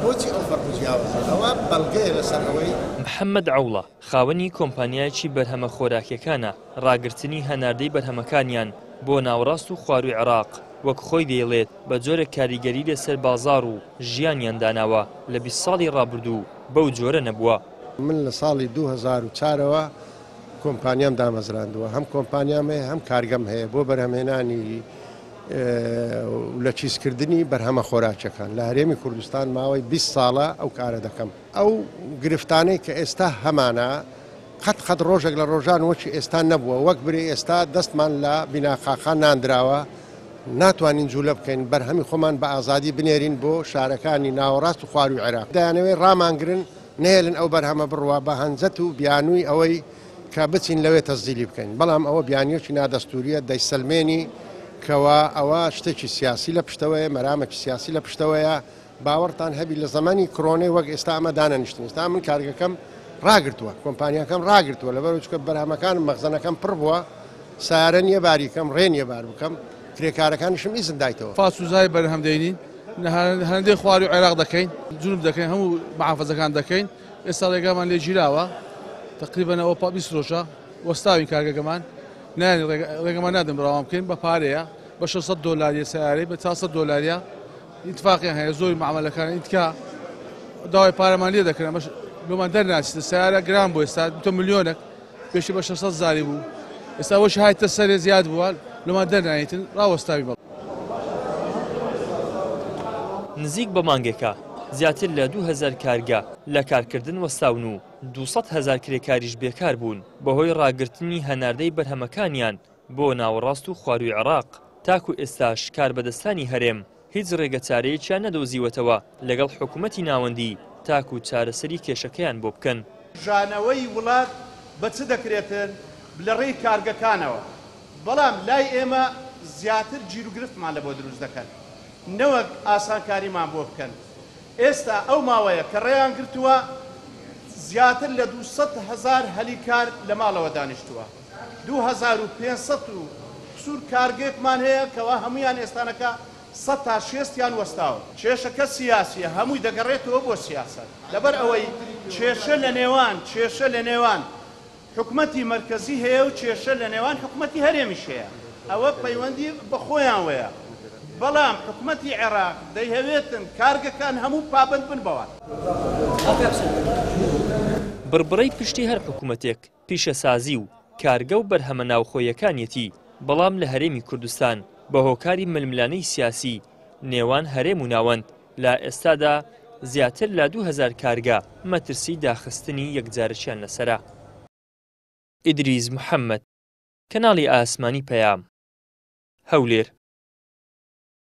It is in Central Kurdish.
بۆچی ئەو فەرق و جیاوازە ئەوە بەڵگەیە لەسەر ئەوەی محەممەد عەوڵە خاوەنی کۆمپانیایەکی بەرهەمە خۆراکیەکانە ڕاگررتنی هەناردەی بەرهەمەکانیان بۆ ناوەڕاست و خواروی عێراق وەک خۆی دەیڵێت بە جۆرە کاریگەری لەسەر بازاڕ و ژیانیان داناوە لە 20 ساڵی ڕابردوو بەو جۆرە نەبووە. من لە ساڵی 2004ەوە کۆمپانیام دامەزراندووە هەم کۆمپانیام هەیە هەم کارگەم هەیە بۆ بەرهەمهێنانی لە چیزکردنی بەرهەمە خۆراکیەکان لە هەرێمی کوردستان ماوەی 20 ساڵە ئەو کارە دەکەم. ئەو گرفتانەی کە ئێستا هەمانە قەت ڕۆژێک لە ڕۆژان وەکی ئێستا نەبووە وەک برێ ئێستا دەستمان لە بیناخاخان ناندراوە ناتوانین جوولە بکەین بەرهەمی خۆمان بە ئازادی بنێرین بۆ شارەکانی ناوەڕاست و خواروی عێراق. دەیانەوێت ڕامانگرن نێلن ئەو بەرهەمە بڕوا بە هەنجەت و بیانووی ئەوەی کە بچین لەوێ تەزیلی بکەین بەڵام ئەوە بیانیەکی نادەستوریە دەیسەلمێنی کەوا ئەوە شتێکی سیاسی لە پشتەوەیە مەرامێکی سیاسی لە پشتەوەیە باوەڕتان هەبی لە زمانی کڕۆنەی وەک ئێستا ئەمە دانەنیشتن ئێستا من کارگەکەم ڕاگرتووە کۆمپانیەکەم ڕاگرتووە لەبەر چکە بەرهەمەکانم مەخزنەکەم پڕ بووە سارە نییە باریکەم ڕێنیە بار بکەم کرێکارەکانیشم ئیزن دایتەوە. فاسوزای بەرهەم دەینین هەندێک خواروی عێراق دەکەین جنوب دەکەین هەموو محافەزەکان دەکەین ئێستا ڕێگامان لێ گیراوە تقریبا ئەوە 20 ڕۆژە وەستاوین کارگەکەمان ڕێگەمان نادەم ڕاوام بکەین بە پارەیە بە 600 دۆلاریە سیارەی بە 400 دۆلاریە ئیتفاقیان هەیە زۆری معاملەکان ئیتکا داوای پارەمان لێ دەکەن بۆمان دەرناچێتە سیارە گران بۆ ئێستا تۆ ملیۆنێک پێشی بە 600 زاری بوو ئێستا وەش هایتە سەرێ زیاد بووە لەمان دەرنایێتن ڕاوەستاوی بڵ. نزیک بە مانگێکە زیاتر لە 2000 کارگە لە کارکردن وەستاون و 200,000 کرێکاریش بێکار بوون بەهۆی ڕاگررتنی هەناردەی بەرهەمەکانیان بۆ ناوەڕاست و خواروی عێراق. تاکو ئێستاش کاربەدەستانی هەرێم هیچ ڕێگە چارەیەکیان نەدۆزیوەتەوە لەگەڵ حکوومەتی ناوەندی تاکو چارەسەری کێشەکەیان بۆ بکەن. ژانەوەی وڵات بە چ دەکرێتن لە ڕێی کارگەکانەوە بەڵام لای ئێمە زیاتر گیرروگرفتمان لە بۆ دروست دەکەن نەوەک ئاسانکاریمان بۆ بکەن. ئێستا ئەو ماوەیە کە ڕێیان گرتووە زیاتر لە 200,000 هەلیکار لە ماڵەوە دانیشتووە 2500 سوور کارگێکمان هەیە کەوا هەمویان ئێستانەکە 100 تا 60یان وەستاوە. کێشەکە سیاسیە هەمووی دەگەڕێتەوە بۆ سیاست لەبەر ئەوەی کێشە لە نێوان حکومەتی مرکزی هەیە و کێشە لە نێوان حکومەتی هەرێمیش هەیە ئەوە پەیوەندی بە خۆیان وەیە بەڵام حکومەتی عێراق دەیهەوێتن کارگەکان هەموو پابند بن بەوە. بڕبڕەی پشتی هەر حکوومەتێک پیشەسازی و کارگە و بەرهەمە ناوخۆیەکانیەتی بەڵام لە هەرێمی کوردستان بە هۆکاری ململانەی سیاسی نێوان هەرێم و ناوەند لە ئێستادا زیاتر لە 2000 کارگە مەترسی داخستنی یەکجارەکیان لەسەرا. ئیدریس محەممەد، کەناڵی ئاسمانی پەیام، هەولێر.